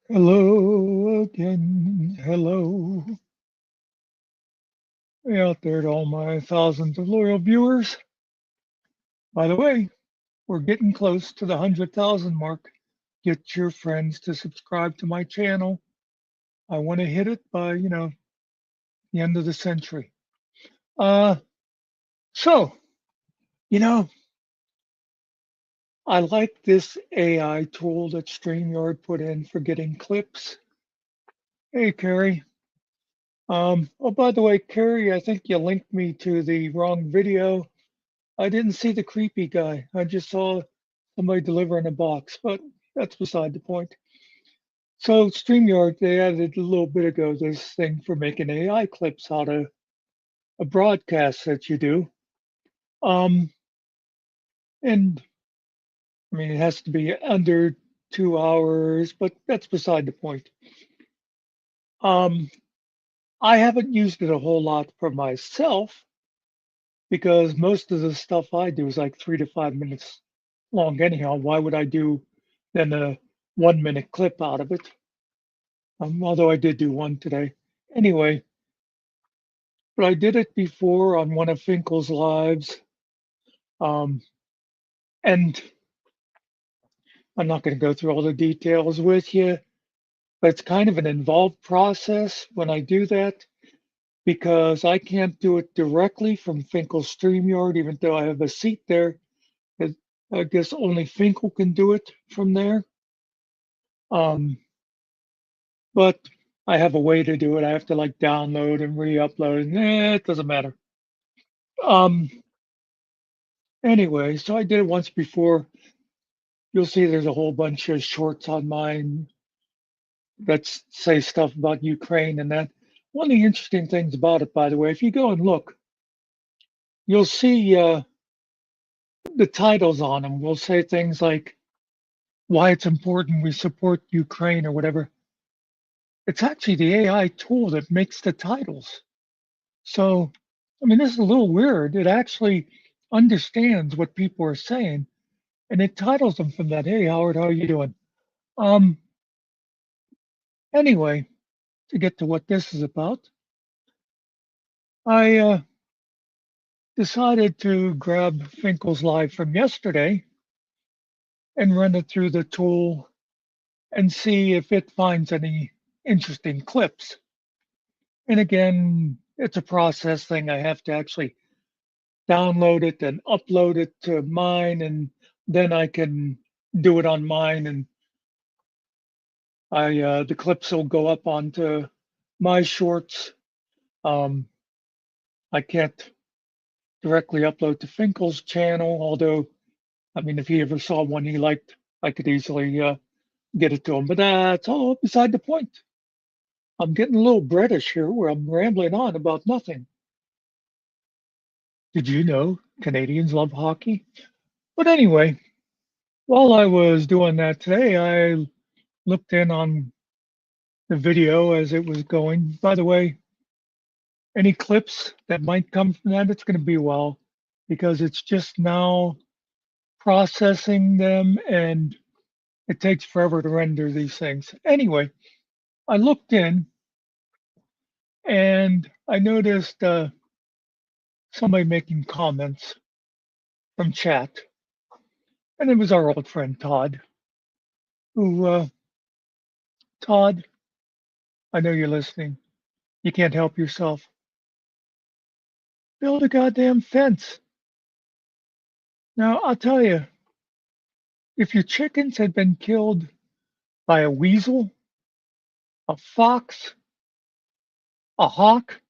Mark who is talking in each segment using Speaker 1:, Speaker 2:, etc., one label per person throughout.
Speaker 1: Hello again. Hello. Hey out there to all my thousands of loyal viewers. By the way, we're getting close to the 100,000 mark. Get your friends to subscribe to my channel. I want to hit it by, the end of the century. Uh, so, you know, I like this AI tool that StreamYard put in for getting clips. Hey, Carrie. Oh, by the way, Carrie, I think you linked me to the wrong video. I didn't see the creepy guy. I just saw somebody delivering a box, but that's beside the point. So StreamYard, they added a little bit ago this thing for making AI clips out of a broadcast that you do. Um, and I mean, it has to be under 2 hours, but that's beside the point. Um, I haven't used it a whole lot for myself because most of the stuff I do is like 3 to 5 minutes long anyhow. Why would I do then a 1 minute clip out of it? Although I did do one today. Anyway, but I did it before on one of Finkel's lives. Um, and I'm not going to go through all the details with you, but it's kind of an involved process when I do that because I can't do it directly from Finkel's StreamYard, even though I have a seat there. I guess only Finkel can do it from there. Um, but I have a way to do it. I have to like download and re-upload. It doesn't matter. Um, anyway, so I did it once before. You'll see there's a whole bunch of shorts on mine that say stuff about Ukraine and that. One of the interesting things about it, by the way, if you go and look, you'll see the titles on them will say things like why it's important we support Ukraine or whatever. It's actually the AI tool that makes the titles. So, I mean, this is a little weird. It actually understands what people are saying and it titles them from that. Hey, Howard, how are you doing? Um, anyway, to get to what this is about, I decided to grab Finkel's Live from yesterday and run it through the tool and see if it finds any interesting clips. And again, it's a process thing. I have to actually download it and upload it to mine, and then I can do it on mine. And the clips will go up onto my shorts. Um, I can't directly upload to Finkel's channel, although I mean, if he ever saw one he liked, I could easily get it to him. But that's all beside the point. I'm getting a little British here where I'm rambling on about nothing. Did you know Canadians love hockey? But anyway, while I was doing that today, I looked in on the video as it was going. By the way, any clips that might come from that, it's going to be well because it's just now processing them and it takes forever to render these things. Anyway, I looked in and I noticed somebody making comments from chat, and it was our old friend Todd. Who, Todd? I know you're listening. You can't help yourself. Build a goddamn fence. Now I'll tell you, if your chickens had been killed by a weasel, a fox, a hawk,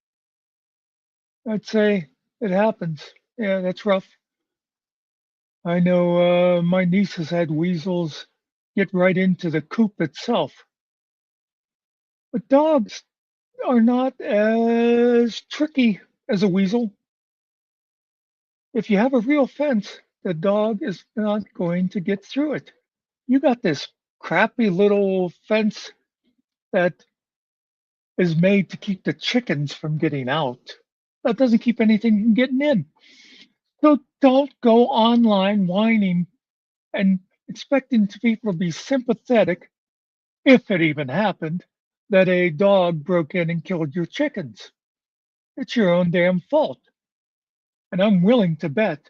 Speaker 1: I'd say it happens. Yeah, that's rough. I know my niece has had weasels get right into the coop itself. But dogs are not as tricky as a weasel. If you have a real fence, the dog is not going to get through it. You got this crappy little fence that is made to keep the chickens from getting out. That doesn't keep anything from getting in. So don't go online whining and expecting people to be sympathetic if it even happened, that a dog broke in and killed your chickens. It's your own damn fault. And I'm willing to bet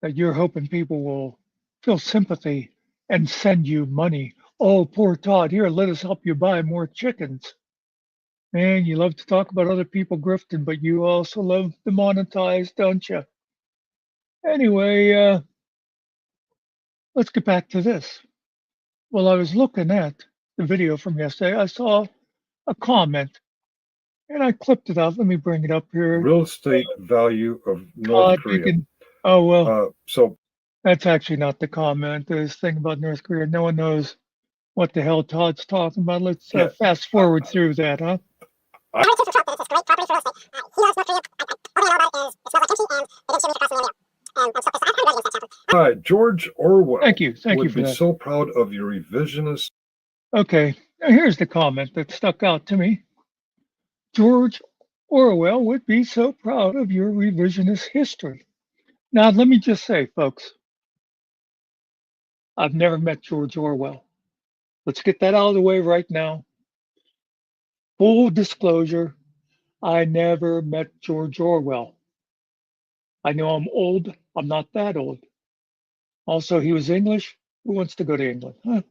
Speaker 1: that you're hoping people will feel sympathy and send you money. Oh, poor Todd, here, let us help you buy more chickens. Man, you love to talk about other people grifting, but you also love to monetize, don't you? Anyway, let's get back to this. While I was looking at the video from yesterday, I saw a comment and I clipped it out. Let me bring it up here.
Speaker 2: Real estate value of North
Speaker 1: Todd, you
Speaker 2: Korea.
Speaker 1: can. Oh, well,
Speaker 2: So
Speaker 1: that's actually not the comment. This thing about North Korea, no one knows what the hell Todd's talking about. Let's
Speaker 2: yeah,
Speaker 1: fast forward through that, huh?
Speaker 2: I, George Orwell
Speaker 1: Thank you
Speaker 2: would
Speaker 1: for
Speaker 2: be
Speaker 1: that.
Speaker 2: so proud of your revisionist.
Speaker 1: Okay, now here's the comment that stuck out to me. George Orwell would be so proud of your revisionist history. Now, let me just say, folks, I've never met George Orwell. Let's get that out of the way right now. Full disclosure, I never met George Orwell. I know I'm old. I'm not that old. Also, he was English. Who wants to go to England? Huh?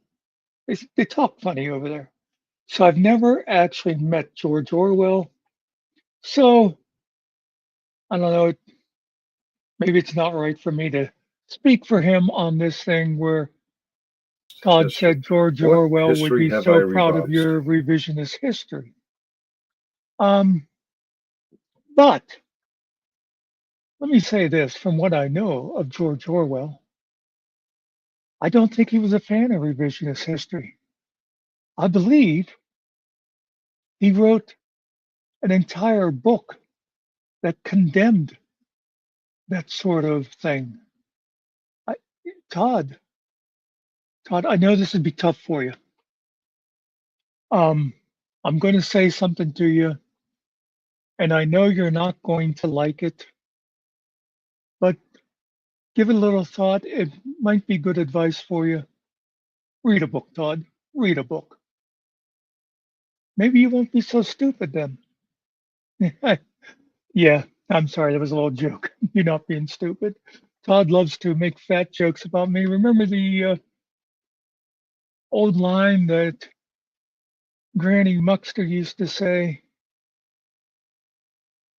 Speaker 1: They talk funny over there. So I've never actually met George Orwell. So I don't know. Maybe it's not right for me to speak for him on this thing where Todd
Speaker 2: History.
Speaker 1: said George
Speaker 2: What
Speaker 1: Orwell would
Speaker 2: history
Speaker 1: be
Speaker 2: have I
Speaker 1: so proud of
Speaker 2: revised?
Speaker 1: your revisionist history. But let me say this from what I know of George Orwell, I don't think he was a fan of revisionist history. I believe he wrote an entire book that condemned that sort of thing. I, Todd, I know this would be tough for you. Um, I'm going to say something to you, and I know you're not going to like it, but give it a little thought. It might be good advice for you. Read a book, Todd. Read a book. Maybe you won't be so stupid then. Yeah, I'm sorry, that was a little joke. You're not being stupid. Todd loves to make fat jokes about me. Remember the old line that Granny Muckster used to say,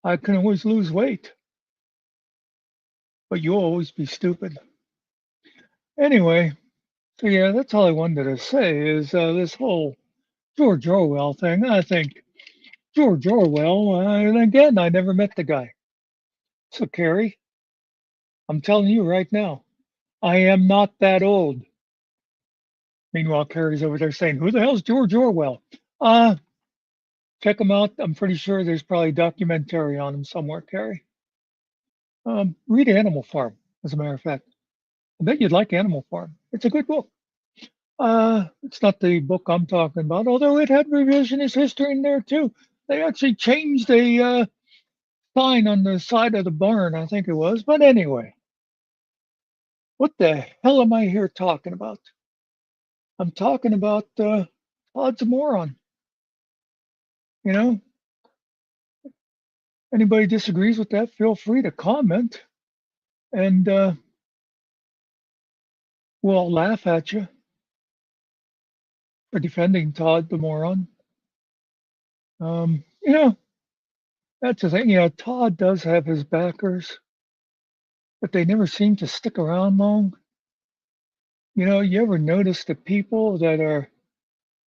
Speaker 1: I can always lose weight, but you'll always be stupid. Anyway, so yeah, that's all I wanted to say is this whole George Orwell thing. I think George Orwell, and again, I never met the guy. So, Carrie, I'm telling you right now, I am not that old. Meanwhile, Carrie's over there saying, who the hell's George Orwell? Uh, check him out. I'm pretty sure there's probably a documentary on him somewhere, Carrie. Read Animal Farm, as a matter of fact. I bet you'd like Animal Farm. It's a good book. It's not the book I'm talking about, although it had revisionist history in there too. They actually changed a sign on the side of the barn, I think it was. But anyway, what the hell am I here talking about? I'm talking about Todd's a moron. You know, anybody disagrees with that, feel free to comment, and we'll laugh at you for defending Todd the moron. You know, that's the thing. You know, Todd does have his backers, but they never seem to stick around long. You know, you ever notice the people that are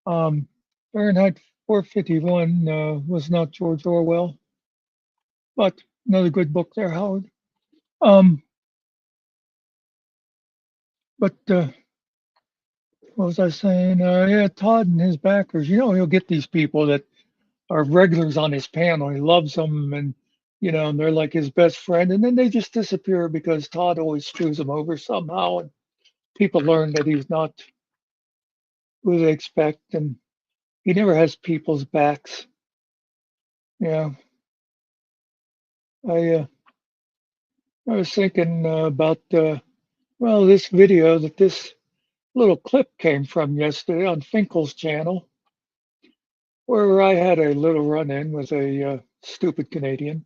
Speaker 1: um, Fahrenheit 451 was not George Orwell, but another good book there, Howard. Um, but what was I saying? Yeah, Todd and his backers. You know, he'll get these people that are regulars on his panel. He loves them, and you know, and they're like his best friend, and then they just disappear because Todd always screws them over somehow, and people learn that he's not who they expect, and he never has people's backs. Yeah, I I was thinking about well this video that this little clip came from yesterday on Finkel's channel, where I had a little run-in with a stupid Canadian.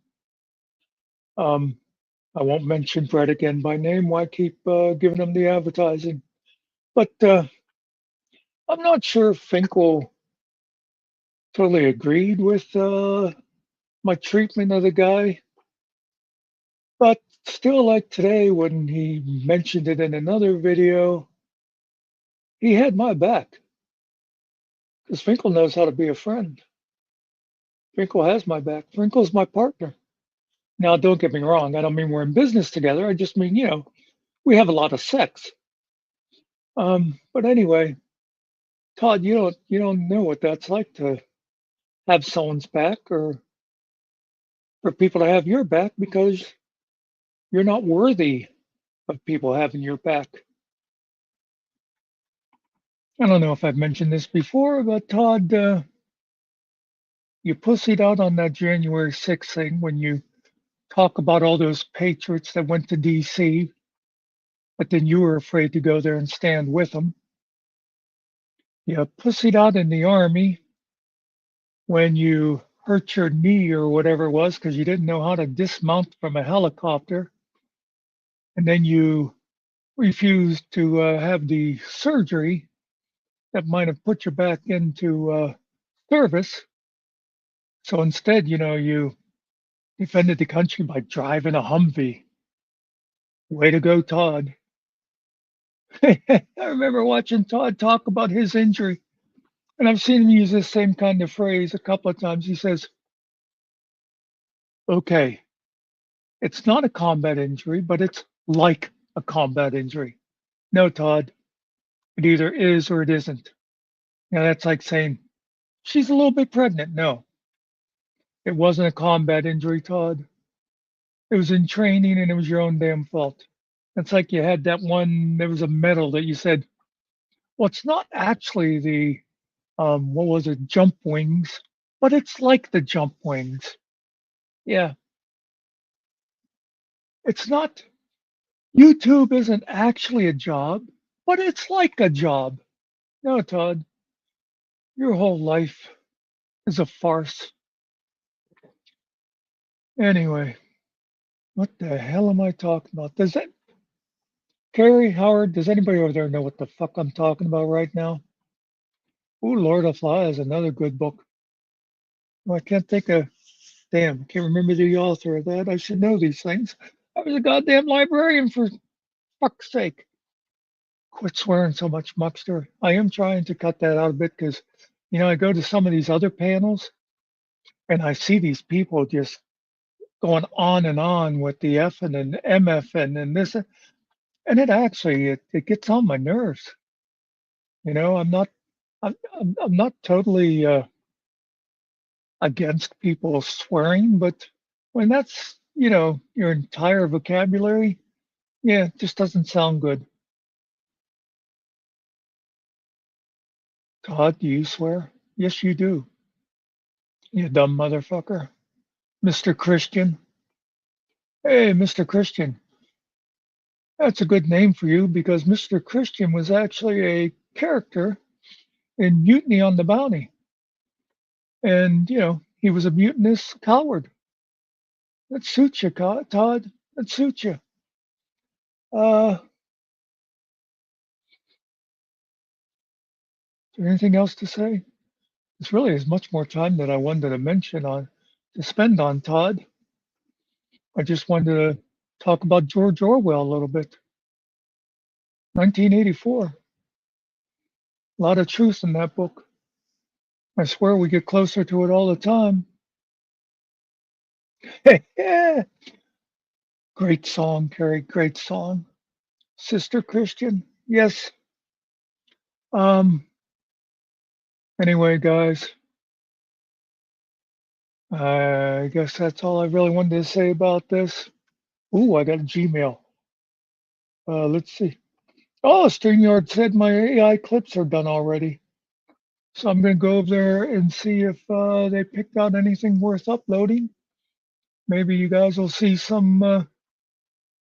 Speaker 1: I won't mention Brett again by name. Why keep giving him the advertising? But I'm not sure if Finkel totally agreed with my treatment of the guy. But still, like today, when he mentioned it in another video, he had my back. Because Finkel knows how to be a friend. Finkel has my back. Finkel's my partner. Now, don't get me wrong. I don't mean we're in business together. I just mean, we have a lot of sex. But anyway, Todd, you don't know what that's like to have someone's back or for people to have your back because you're not worthy of people having your back. I don't know if I've mentioned this before, but Todd, you pussied out on that January 6th thing when you talk about all those patriots that went to DC, but then you were afraid to go there and stand with them. You pussied out in the Army when you hurt your knee or whatever it was because you didn't know how to dismount from a helicopter. And then you refused to have the surgery that might have put you back into service. So instead, you defended the country by driving a Humvee. Way to go, Todd. I remember watching Todd talk about his injury, and I've seen him use this same kind of phrase a couple of times. He says, okay, it's not a combat injury, but it's like a combat injury. No, Todd, it either is or it isn't. That's like saying, she's a little bit pregnant. No, it wasn't a combat injury, Todd. It was in training and it was your own damn fault. It's like you had that one, there was a medal that you said, well, it's not actually the, what was it, jump wings, but it's like the jump wings. Yeah. It's not, YouTube isn't actually a job, but it's like a job. No, Todd, your whole life is a farce. Anyway, what the hell am I talking about? Does that, Carrie, Howard, does anybody over there know what the fuck I'm talking about right now? Ooh, Lord of Flies, another good book. Well, I can't think of, damn, I can't remember the author of that. I should know these things. I was a goddamn librarian for fuck's sake. Quit swearing so much, Muckster. I am trying to cut that out a bit because, I go to some of these other panels and I see these people just going on with the F and MF and this, and it actually, it gets on my nerves. I'm not, I'm not totally against people swearing, but when that's, your entire vocabulary, yeah, it just doesn't sound good. Todd, do you swear? Yes, you do. You dumb motherfucker. Mr. Christian. Hey, Mr. Christian. That's a good name for you because Mr. Christian was actually a character in Mutiny on the Bounty. And, he was a mutinous coward. That suits you, Todd. That suits you. Is there anything else to say? This really is much more time than I wanted to mention to spend on Todd. I just wanted to talk about George Orwell a little bit. 1984. A lot of truth in that book. I swear we get closer to it all the time. Yeah. Great song, Carrie. Great song. Sister Christian. Yes. Anyway, guys, I guess that's all I really wanted to say about this. Ooh, I got a Gmail. Let's see. Oh, StreamYard said my AI clips are done already. So I'm going to go over there and see if they picked out anything worth uploading. Maybe you guys will see some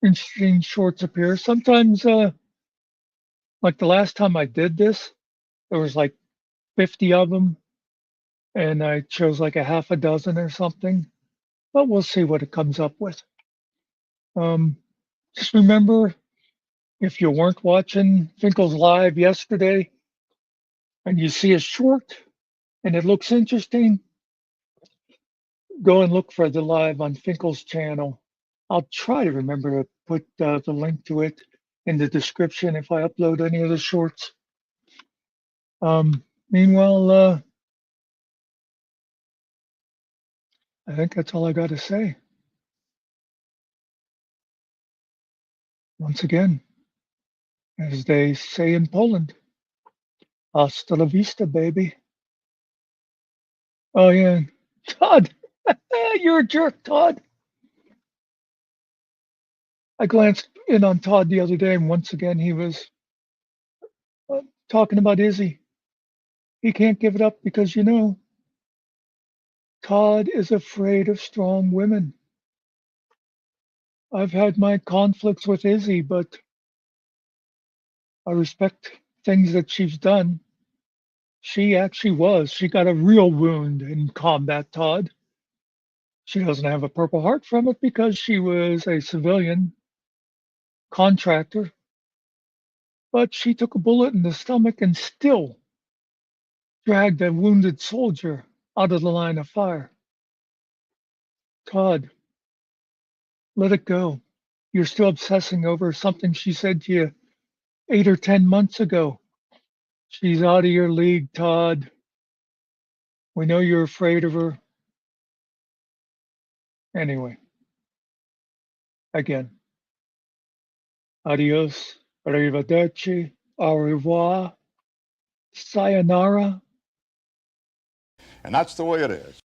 Speaker 1: interesting shorts appear. Sometimes Like the last time I did this, there was like 50 of them, and I chose like a half a dozen or something. But we'll see what it comes up with. Just remember, if you weren't watching Finkel's live yesterday and you see a short and it looks interesting, go and look for the live on Finkel's channel. I'll try to remember to put the link to it in the description if I upload any of the shorts. Meanwhile, I think that's all I got to say. Once again, as they say in Poland, hasta la vista, baby. Oh, yeah. Todd, you're a jerk, Todd. I glanced in on Todd the other day, and once again, he was talking about Izzy. He can't give it up because, Todd is afraid of strong women. I've had my conflicts with Izzy, but I respect things that she's done. She got a real wound in combat, Todd. She doesn't have a Purple Heart from it because she was a civilian contractor, but she took a bullet in the stomach and still dragged a wounded soldier out of the line of fire. Todd, let it go. You're still obsessing over something she said to you 8 or 10 months ago. She's out of your league, Todd. We know you're afraid of her. Anyway, again, adios, arrivederci, au revoir, sayonara.
Speaker 3: And that's the way it is.